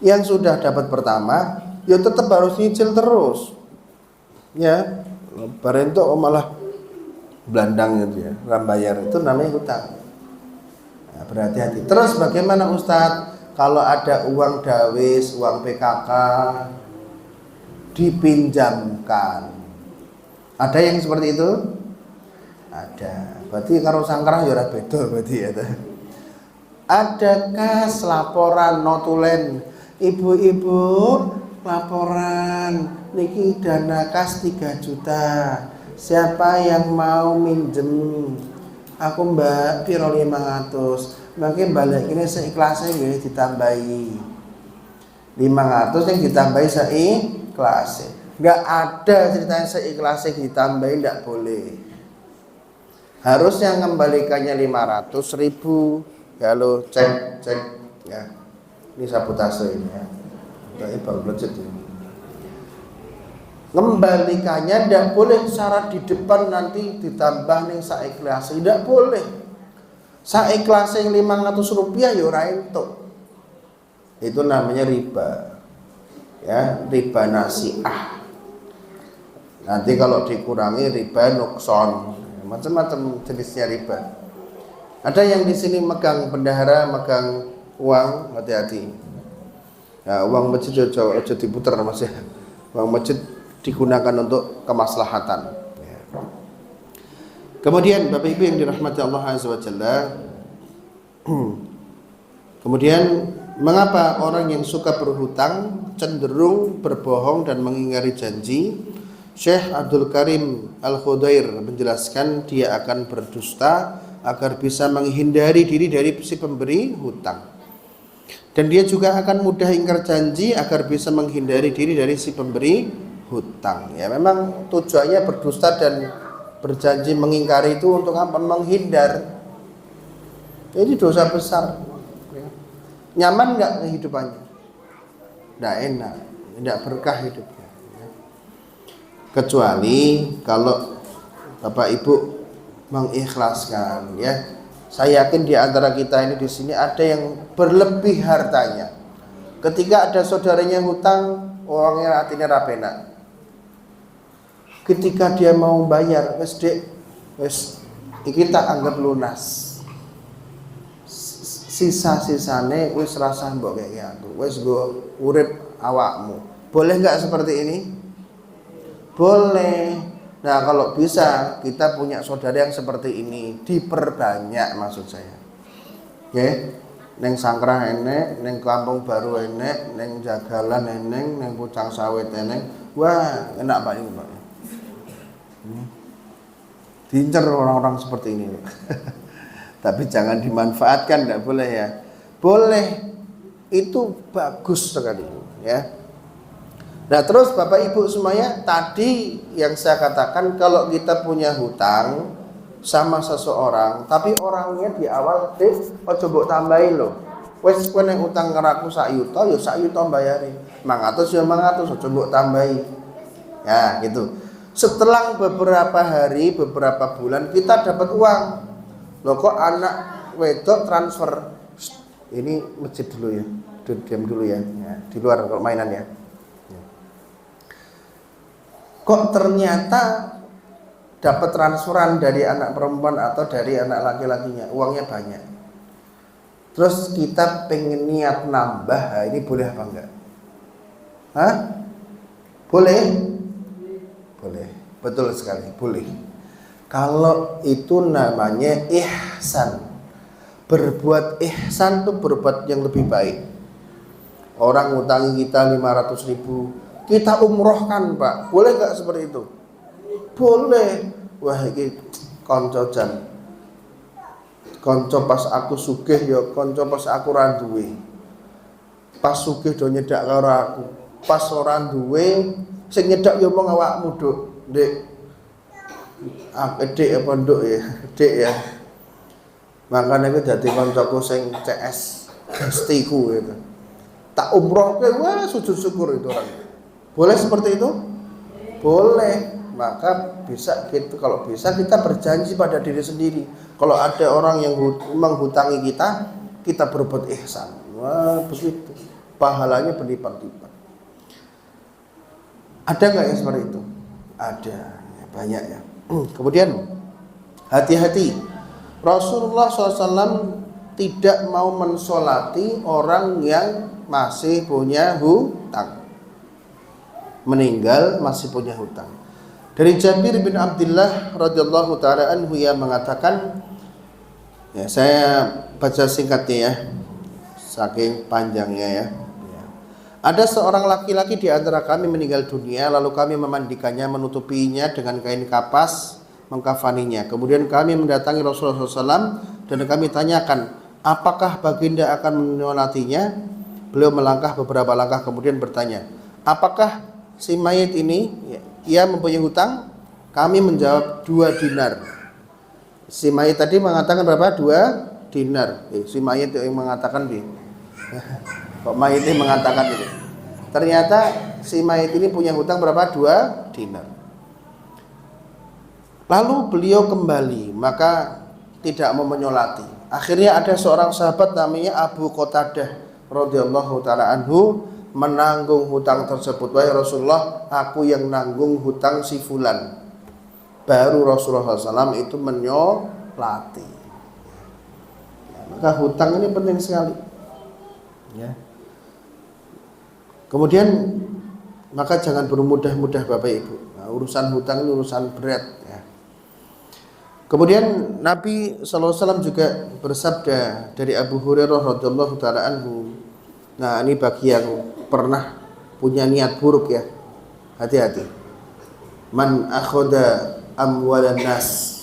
Yang sudah dapat pertama ya tetap harus nyicil terus. Ya, barento malah belandang gitu ya. Rambayar itu namanya hutang. Nah, berhati-hati. Terus bagaimana Ustadz? Kalau ada uang dawis, uang PKK dipinjamkan, ada yang seperti itu? Ada. Berarti kalau sangkrah ya ora beda berarti ya. Ada kas laporan notulen, ibu-ibu laporan niki dana kas 3 juta. Siapa yang mau minjem? Aku Mbak piro 500. Mungkin balik ini seikhlasnya ya ditambahi 500 yang ditambahi seikhlasnya. Nggak ada ceritanya seikhlasnya ditambahi, nggak boleh. Harus yang kembalikannya 500.000. Ya lo cek ya. Ini sabotase ini ya. Ini baru Plecit ini. Kembalikannya nggak boleh syarat di depan nanti ditambah nih seikhlasnya, nggak boleh. Saikhlasnya yang 500 rupiah ya ora entuk. Itu namanya riba. Ya, riba nasi'ah. Nanti kalau dikurangi riba nukson. Macam-macam jenisnya riba. Ada yang di sini megang bendahara, megang uang, hati-hati. Ya, uang masjid aja diputer Mas ya. Uang masjid digunakan untuk kemaslahatan. Kemudian Bapak Ibu yang dirahmati Allah Azza wa Jalla, kemudian mengapa orang yang suka berhutang cenderung berbohong dan mengingkari janji? Syekh Abdul Karim Al-Khudair menjelaskan dia akan berdusta agar bisa menghindari diri dari si pemberi hutang. Dan dia juga akan mudah ingkar janji agar bisa menghindari diri dari si pemberi hutang. Ya memang tujuannya berdusta dan berjanji mengingkari itu untuk apa? Menghindar. Jadi dosa besar. Nyaman nggak kehidupannya? Nggak enak, nggak berkah hidupnya. Kecuali kalau Bapak Ibu mengikhlaskan, ya. Saya yakin di antara kita ini di sini ada yang berlebih hartanya. Ketika ada saudaranya hutang, orangnya hatinya rapena. Ketika dia mau bayar, wes iki tak anggap lunas. Sisa-sisane wis rasah mbok kaya aku. Wis go urip awakmu. Boleh enggak seperti ini? Boleh. Nah, kalau bisa kita punya saudara yang seperti ini, diperbanyak maksud saya. Nggih. Neng Sangkrah enek, neng Kampung Baru enek, neng Jagalan enek, neng Pucang Sawit enek. Wah, enak Pak ini, Pak. Diincar orang-orang seperti ini. Tapi jangan dimanfaatkan, tidak boleh ya. Boleh. Itu bagus sekali ya. Nah, terus Bapak Ibu semuanya, tadi yang saya katakan kalau kita punya hutang sama seseorang, tapi orangnya di awal ojo mbok tambahi lho. Wis kowe nek utang karo aku sak yuta, ya sak yuta bayari. 500 ya 500, ojo mbok tambahi. Ya, gitu. Setelah beberapa hari, beberapa bulan kita dapat uang. Loh kok anak wedok transfer. Ini masjid dulu ya. Diam dulu ya. Di luar kalau mainan ya. Kok ternyata dapat transferan dari anak perempuan atau dari anak laki-lakinya, uangnya banyak. Terus kita pengen niat nambah, ini boleh apa enggak? Hah? Boleh? Boleh, betul sekali, boleh. Kalau itu namanya ihsan. Berbuat ihsan itu berbuat yang lebih baik. Orang ngutangi kita 500.000, kita umrohkan Pak, boleh nggak seperti itu? Boleh. Wah ini konco jan, konco pas aku sugih ya konco pas aku randuwe. Pas sugih do nyedak karo aku, pas ora duwe sing nyedak ya mong awakmu Duk. Ndek. Dek apa nduk ya? Dek ya. Makanya itu dadi koncoku sing CS gestiku itu. Tak umrohke wah sujud syukur itu orang. Boleh seperti itu? Boleh. Maka bisa gitu, kalau bisa kita berjanji pada diri sendiri. Kalau ada orang yang menghutangi kita, kita berbuat ihsan. Wah, begitu. Pahalanya berlipat-lipat. Ada nggak yang seperti itu? Ada, ya, banyak ya. Kemudian hati-hati. Rasulullah SAW tidak mau mensolati orang yang masih punya hutang. Meninggal masih punya hutang. Dari Jabir bin Abdullah radhiyallahu taala anhu yang mengatakan, ya saya baca singkatnya ya, saking panjangnya ya. Ada seorang laki-laki di antara kami meninggal dunia, lalu kami memandikannya, menutupinya dengan kain kapas, mengkafaninya. Kemudian kami mendatangi Rasulullah SAW dan kami tanyakan, apakah baginda akan menyolatinya? Beliau melangkah beberapa langkah kemudian bertanya, apakah si mayit ini ia mempunyai hutang? Kami menjawab 2 dinar. Si mayit tadi mengatakan berapa? 2 dinar. Si mayit yang mengatakan kok mayit ini mengatakan itu? Ternyata si mayit ini punya hutang berapa? 2 dinar. Lalu beliau kembali, maka tidak mau menyolati. Akhirnya ada seorang sahabat namanya Abu Qatadah radhiyallahu taala anhu menanggung hutang tersebut. Wahai Rasulullah, aku yang nanggung hutang si fulan. Baru Rasulullah SAW itu menyolati. Ya, maka hutang ini penting sekali. Ya. Kemudian maka jangan bermudah-mudah Bapak Ibu. Nah, urusan hutang ini urusan berat. Ya. Kemudian Nabi SAW juga bersabda dari Abu Hurairah radhiyallahu taala anhu. Nah, ini bagi yang pernah punya niat buruk ya, hati-hati. Man akhoda amwalan nas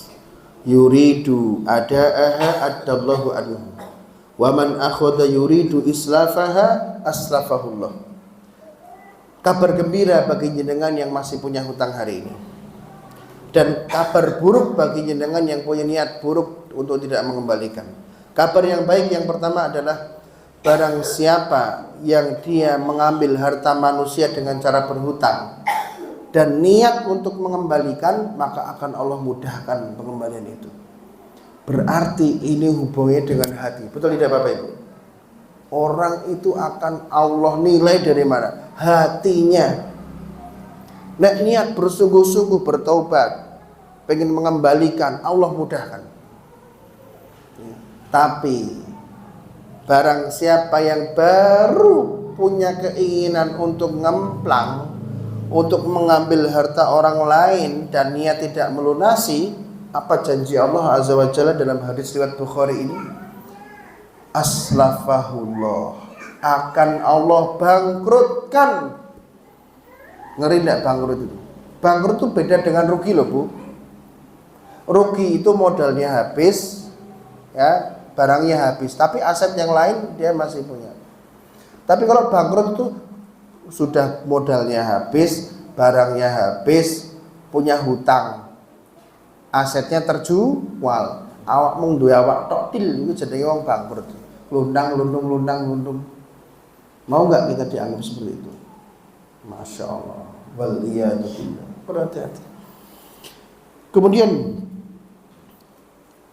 yuridu ada'aha addallahu anhu, wa man akhoda yuridu islafaha aslafahullah. Kabar gembira bagi jenengan yang masih punya hutang hari ini, dan kabar buruk bagi jenengan yang punya niat buruk untuk tidak mengembalikan. Kabar yang baik yang pertama adalah barang siapa yang dia mengambil harta manusia dengan cara berhutang dan niat untuk mengembalikan, maka akan Allah mudahkan pengembalian itu. Berarti ini hubungannya dengan hati. Betul tidak Bapak Ibu? Orang itu akan Allah nilai dari mana? Hatinya. Nek niat bersungguh-sungguh bertaubat, pengen mengembalikan, Allah mudahkan. Tapi barang siapa yang baru punya keinginan untuk ngemplang, untuk mengambil harta orang lain dan niat tidak melunasi, apa janji Allah Azza wa Jalla dalam hadis riwayat Bukhari ini? Aslafahullah, akan Allah bangkrutkan. Ngeri enggak bangkrut itu? Bangkrut itu beda dengan rugi loh Bu. Rugi itu modalnya habis, ya, barangnya habis, tapi aset yang lain dia masih punya. Tapi kalau bangkrut itu sudah modalnya habis, barangnya habis, punya hutang, asetnya terjual, awak mung duwe awak tok til itu jenenge wong bangkrut. Lundang. Mau nggak kita dianggap seperti itu? Masya Allah. Waliyadu billah. Berhati-hati. Kemudian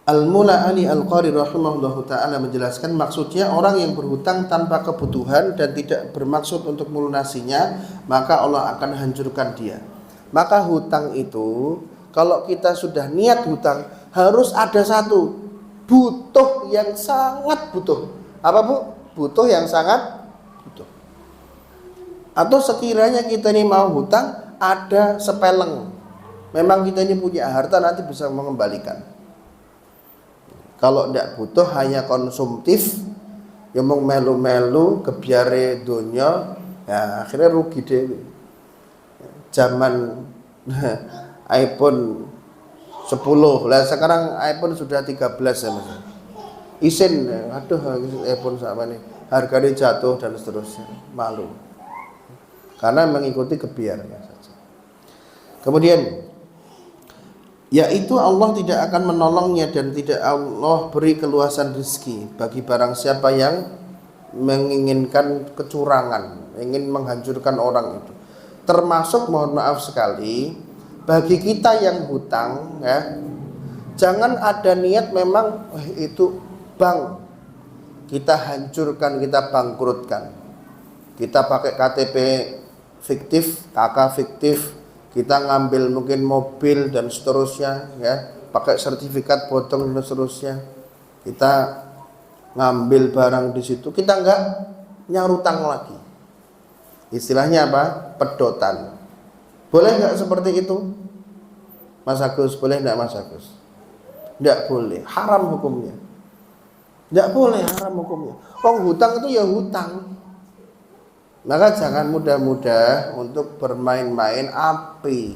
Al-Mula'ani Al-Qari rahimahullahu ta'ala menjelaskan maksudnya orang yang berhutang tanpa kebutuhan dan tidak bermaksud untuk melunasinya, maka Allah akan hancurkan dia. Maka hutang itu, kalau kita sudah niat hutang, harus ada satu, butuh yang sangat butuh. Apa Bu? Butuh yang sangat butuh. Atau sekiranya kita ini mau hutang, ada sepeleng, memang kita ini punya harta nanti bisa mengembalikan. Kalau tidak butuh hanya konsumtif, yang mau melu-melu kebiare dunia, ya akhirnya rugi deh. Zaman iPhone 10 lah, sekarang iPhone sudah 13 ya Mas. Isin, aduh iPhone sama nih, harganya jatuh dan seterusnya, malu. Karena mengikuti kebiarnya saja. Kemudian yaitu Allah tidak akan menolongnya dan tidak Allah beri keluasan rezeki bagi barang siapa yang menginginkan kecurangan, ingin menghancurkan orang itu. Termasuk mohon maaf sekali bagi kita yang hutang, ya, jangan ada niat memang itu bank kita hancurkan, kita bangkrutkan. Kita pakai KTP fiktif, KK fiktif, kita ngambil mungkin mobil dan seterusnya, ya, pakai sertifikat potong dan seterusnya. Kita ngambil barang di situ, kita enggak nyarutang lagi. Istilahnya apa? Pedotan. Boleh enggak seperti itu? Mas Agus, boleh enggak Mas Agus? Enggak boleh, haram hukumnya. Enggak boleh, haram hukumnya. Hutang itu ya hutang. Maka jangan mudah-mudah untuk bermain-main api.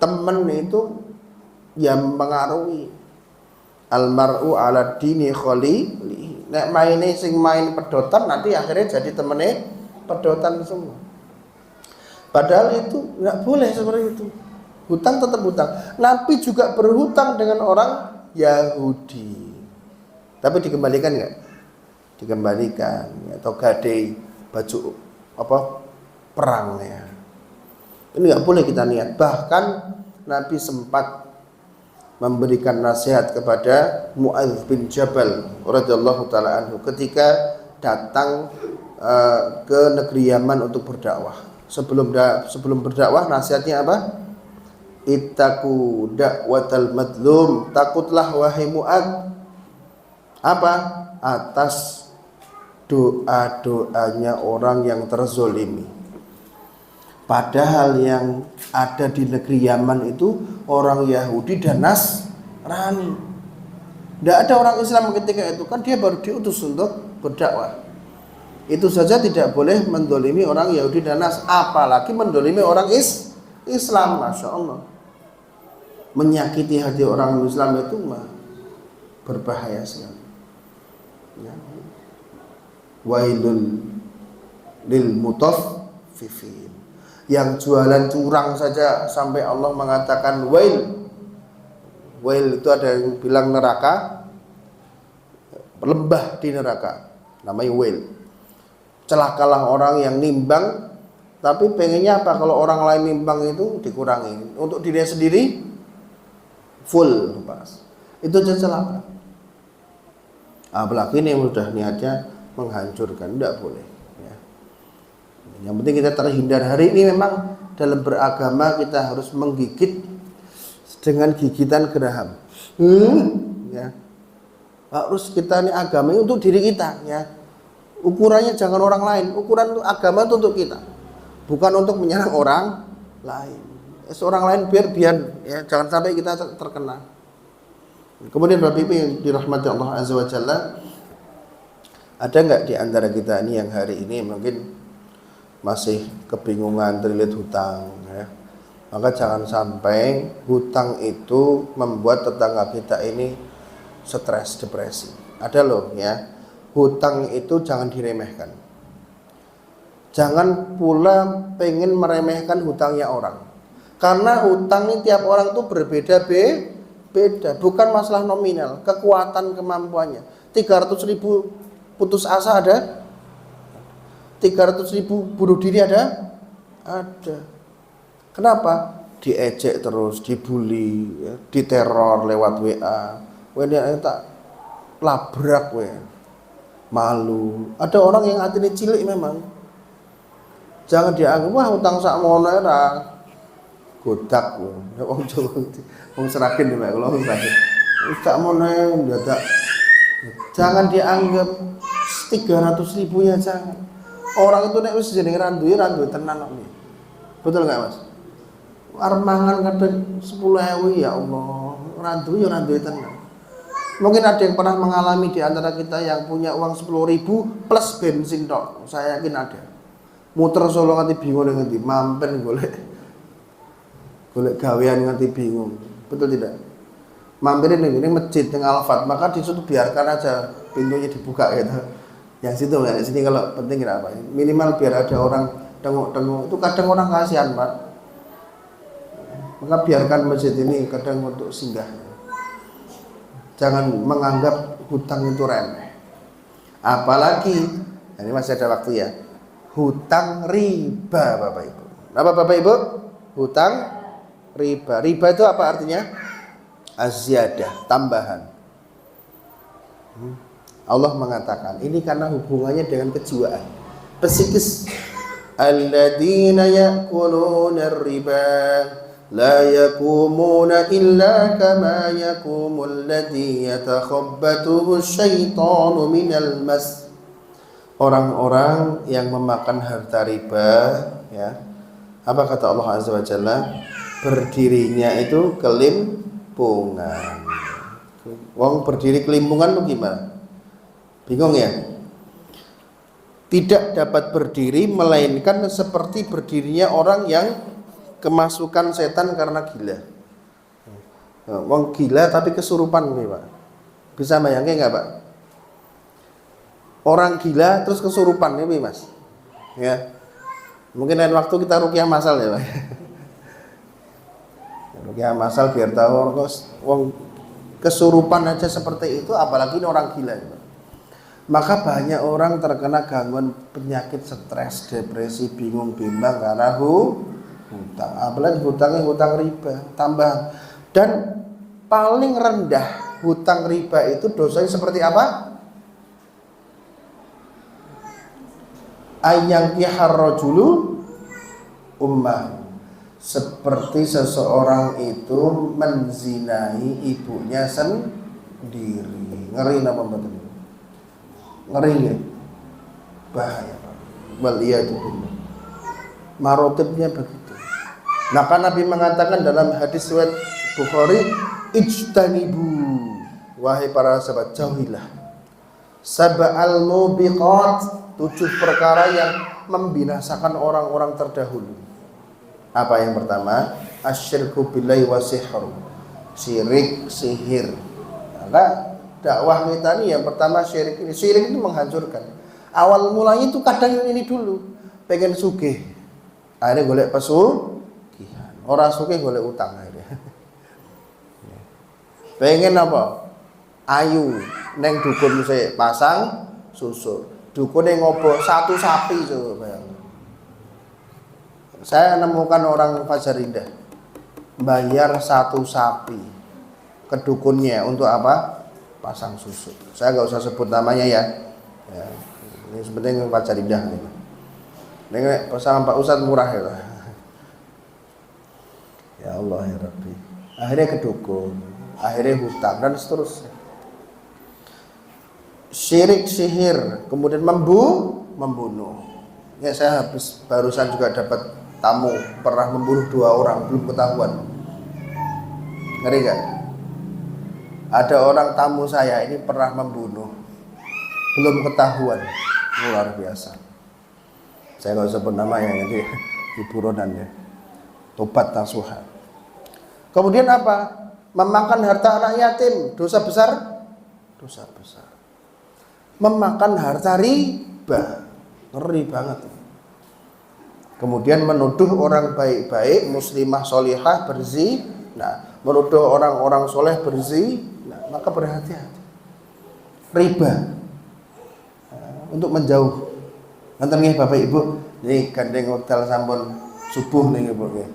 Temen itu yang mengaruhi. Almar'u ala dini khalili. Nek maine sing main pedotan nanti akhirnya jadi temene pedotan semua. Padahal itu nggak boleh seperti itu. Hutang tetap hutang. Nabi juga berhutang dengan orang Yahudi. Tapi dikembalikan nggak? Dikembalikan, atau gadai baju apa perangnya. Ini nggak boleh kita niat. Bahkan Nabi sempat memberikan nasihat kepada Mu'adz bin Jabal radhiyallahu taala anhu ketika datang ke negeri Yaman untuk berdakwah. Sebelum berdakwah nasihatnya apa? Ittaqu da'watal madlum, takutlah wahai Mu'adz apa? Atas doa-doanya orang yang terzolimi. Padahal yang ada di negeri Yaman itu orang Yahudi dan Nasrani. Tidak ada orang Islam ketika itu, kan dia baru diutus untuk berdakwah. Itu saja tidak boleh mendolimi orang Yahudi dan Nasrani, apalagi mendolimi orang Islam. Masya Allah, menyakiti hati orang Islam itu berbahaya sekali. Ya. Wailun lil mutaffifin, yang jualan curang saja sampai Allah mengatakan wail. Wail itu ada yang bilang neraka, lembah di neraka, namanya wail. Celakalah orang yang nimbang, tapi pengennya apa? Kalau orang lain nimbang itu dikurangi, untuk dirinya sendiri full pas. Itu aja celaka. Apalagi ini yang sudah niatnya menghancurkan, tidak boleh, ya. Yang penting kita terhindar. Hari ini memang dalam beragama kita harus menggigit dengan gigitan geraham, ya. Harus kita ini agama untuk diri kita, ya. Ukurannya jangan orang lain, ukuran agama itu untuk kita. bukan untuk menyerang orang lain. Seorang lain biar ya, jangan sampai kita terkena. Kemudian Bapak Ibu yang dirahmati Allah Azza wa Jalla, ada nggak di antara kita ini yang hari ini mungkin masih kebingungan terlilit hutang ya? Maka jangan sampai hutang itu membuat tetangga kita ini stres, depresi. Ada loh ya, hutang itu jangan diremehkan. Jangan pula pengen meremehkan hutangnya orang. Karena hutang ini tiap orang tuh berbeda-beda, bukan masalah nominal, kekuatan kemampuannya. 300.000 putus asa ada, 300.000 bunuh diri ada. Kenapa? Diejek terus, dibully, ya, diteror lewat WA. WA tak labrak malu. Ada orang yang hatinya cilik memang. Jangan dianggap wah utang sak mono ora godak wong Jawa wong Seragen nek kula wong Seragen. Sak mono ndadak. Jangan dianggap 300.000 ya jangan. Orang itu nek wis jenenge randuwe tenan kok. Betul enggak Mas? Arep mangan kadang 10.000 ya Allah, randuwe ya randuwe tenan. Mungkin ada yang pernah mengalami di antara kita yang punya uang 10.000 plus bensin tok. Saya yakin ada. Muter Solo nganti bingung nganti mampir golek gawean nganti bingung. Betul tidak? Mampir ini masjid ning Alfat, maka disitu biarkan aja pintunya dibuka gitu. Yang situ ya, sini kalau penting apa? Minimal biar ada orang tengok-tengok. Itu kadang orang kasihan, Pak. Maka biarkan masjid ini kadang untuk singgah. Jangan menganggap hutang itu remeh. Apalagi, ini masih ada waktu ya. Hutang riba, Bapak Ibu. Apa Bapak Ibu? Hutang riba. Riba itu apa artinya? Azyadah, tambahan. Allah mengatakan, ini karena hubungannya dengan kejiwaan. Psikis. Alladzina ya'kuluna riba la yakumuna illa kama yakumul ladzi yatakhabbathu asyaitanu minal mas. Orang-orang yang memakan harta riba ya. Apa kata Allah Azza wa Jalla? Berdirinya itu kelimpungan. Wong berdiri kelimpungan tuh gimana? Bingung ya? Tidak dapat berdiri melainkan seperti berdirinya orang yang kemasukan setan karena gila. Wong gila tapi kesurupan nih Pak. Bisa bayangin nggak Pak? Orang gila terus kesurupan nih Mas. Ya. Mungkin lain waktu kita ruqyah masal ya Pak. Ruqyah masal biar tahu wong kesurupan aja seperti itu, apalagi ini orang gila. Ya, Pak. Maka banyak orang terkena gangguan penyakit stres, depresi, bingung, bimbang karena hutang. Apalagi hutangnya hutang riba, tambahan. Dan paling rendah hutang riba itu dosanya seperti apa? Ayang kiharrojulu ummah. Seperti seseorang itu menzinai ibunya sendiri. Ngeri nama betul. Ngeri ya? Bahaya Pak. Waliyadzubillah. Marotibnya begitu. Maka Nabi mengatakan dalam hadis riwayat Bukhari, ijtanibu, wahai para sahabat, jauhilah sab'al mubiqat, 7 perkara yang membinasakan orang-orang terdahulu. Apa yang pertama? Asyirku billahi wa sihru. Syirik, sihir. Maka dakwah kita ini yang pertama syirik ini. Syirik itu menghancurkan. Awal mulanya itu kadang ini dulu, pengen sugih. Akhirnya golek pesugihan. Orang sugih golek utang akhirnya. Pengen apa? Ayu, neng dukun saya pasang susur. Dukun yang ngobrol 1 sapi coba bayang. Saya nemukan orang Fajar Indah bayar 1 sapi ke dukunnya untuk apa? Pasang susu. Saya nggak usah sebut namanya ya. Ini sebenarnya Fajar Indah ini. Ini pasang Pak Ustadz murah ya. Ya Allah ya Rabbi. Akhirnya ke dukun, akhirnya hutang dan seterusnya. Syirik, sihir, kemudian membunuh. Ya saya barusan juga dapat tamu pernah membunuh 2 orang belum ketahuan. Ngeri gak? Ada orang tamu saya ini pernah membunuh belum ketahuan. Luar biasa. Saya nggak usah sebut namanya nanti diburonan ya. Tobat nasuha. Kemudian apa? Memakan harta anak yatim, dosa besar? Dosa besar. Memakan harta riba, ngeri banget. Kemudian menuduh orang baik-baik, muslimah solihah berzina, menuduh orang-orang soleh berzina, maka berhati-hati. Riba untuk menjauh. Nanti nih Bapak Ibu, nih gandeng hotel sampun subuh nih Ibu ya.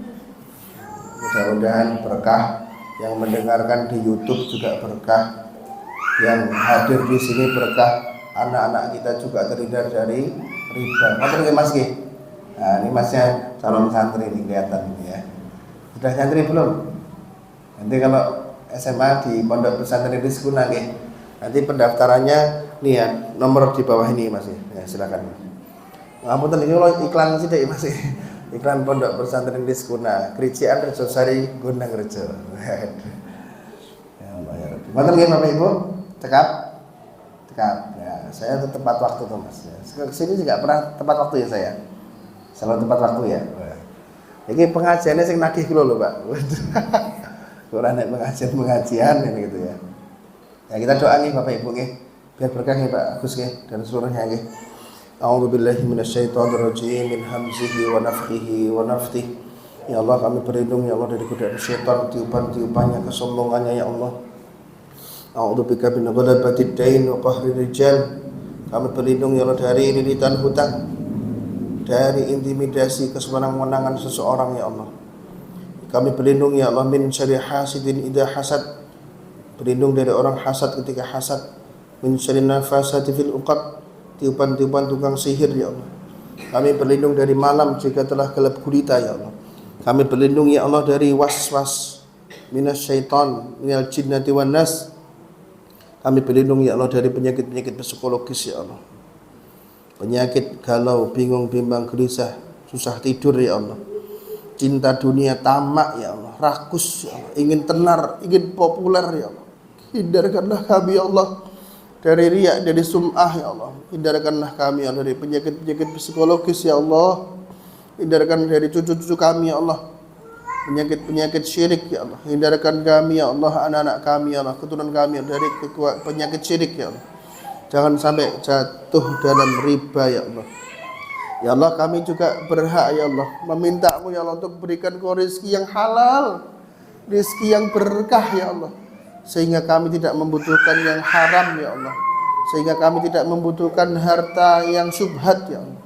Mudah-mudahan berkah, yang mendengarkan di YouTube juga berkah, yang hadir di sini berkah, anak-anak kita juga terhindar dari riba. Nanti nih Mas Ki. Nah, ini Masnya calon santri nih kelihatan ini ya. Sudah santri belum? Nanti kalau SMA di Pondok Pesantren Rizkuna nih, nanti pendaftarannya nih ya, nomor di bawah ini Mas ya, silakan. Ngapunten ini kalau iklan sih deh Mas. Iklan Pondok Pesantren Rizkuna, Krician Rejosari Gondang Rejo. Ya Allah ya Rabbi. Mboten nggih Bapak Ibu? Cekap. Ya, saya tepat waktu tuh Mas. Ke sini juga pernah tepat waktu ya saya. Selalu tepat waktu ya. Ini pengajiannya sing nagih kula lho, Pak. Ora nek pengajian ini gitu ya. Ya kita doa nih Bapak Ibu nggih. Biar berkah ya Pak Agus nggih dan seluruhnya nggih. A'udzubillahi minasyaitonirrajim min hamzihi wa nafthihi wa nafthihi. Ya Allah kami berlindung ya Allah dari godaan syaitan, tiupan-tiupannya, kesombongannya ya Allah. A'udzubika min ghalabatid dain wa qahrir rijal. Kami berlindung ya Allah dari lilitan hutang, dari intimidasi kesewenang-wenangan seseorang ya Allah. Kami berlindung ya Allah min syarri hasidin idza hasad. Berlindung dari orang hasad ketika hasad. Min syarri nafasati fil uqad. Tiupan-tiupan tukang sihir ya Allah. Kami berlindung dari malam jika telah gelap gulita ya Allah. Kami berlindung ya Allah dari was-was minasyaiton minal jinnati wan nas. Kami berlindung ya Allah dari penyakit-penyakit psikologis ya Allah. Penyakit galau, bingung, bimbang, gelisah, susah tidur ya Allah. Cinta dunia, tamak ya Allah, rakus ya Allah, ingin tenar, ingin populer ya Allah. Hindarkanlah kami ya Allah dari riya, dari sum'ah ya Allah. Hindarkanlah kami ya Allah dari penyakit-penyakit psikologis ya Allah. Hindarkan dari cucu-cucu kami ya Allah penyakit-penyakit syirik ya Allah. Hindarkan kami ya Allah, anak-anak kami ya Allah, keturunan kami ya dari penyakit syirik ya Allah. Jangan sampai jatuh dalam riba ya Allah. Ya Allah kami juga berhak ya Allah meminta-Mu ya Allah untuk berikan Kau rezeki yang halal, rezeki yang berkah ya Allah, sehingga kami tidak membutuhkan yang haram ya Allah, sehingga kami tidak membutuhkan harta yang syubhat ya Allah.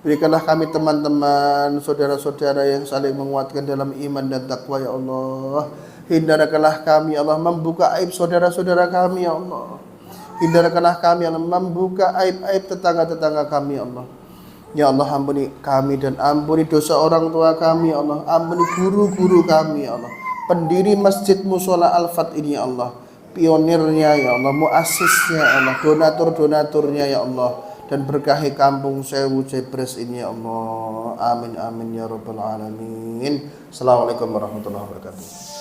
Berikanlah kami teman-teman, saudara-saudara yang saling menguatkan dalam iman dan takwa ya Allah. Hindarkanlah kami ya Allah membuka aib saudara-saudara kami ya Allah. Hindarkanlah kami ya Allah membuka aib-aib tetangga-tetangga kami ya Allah. Ya Allah ampuni kami dan ampuni dosa orang tua kami ya Allah. Ampuni guru-guru kami ya Allah. Pendiri Masjid Mushola Al-Fat ini ya Allah. Pionirnya ya Allah, muasisnya ya Allah, donatur-donaturnya ya Allah. Dan berkahi kampung Sewu Jebres ini ya Allah. Amin amin ya rabbal alamin. Assalamualaikum warahmatullahi wabarakatuh.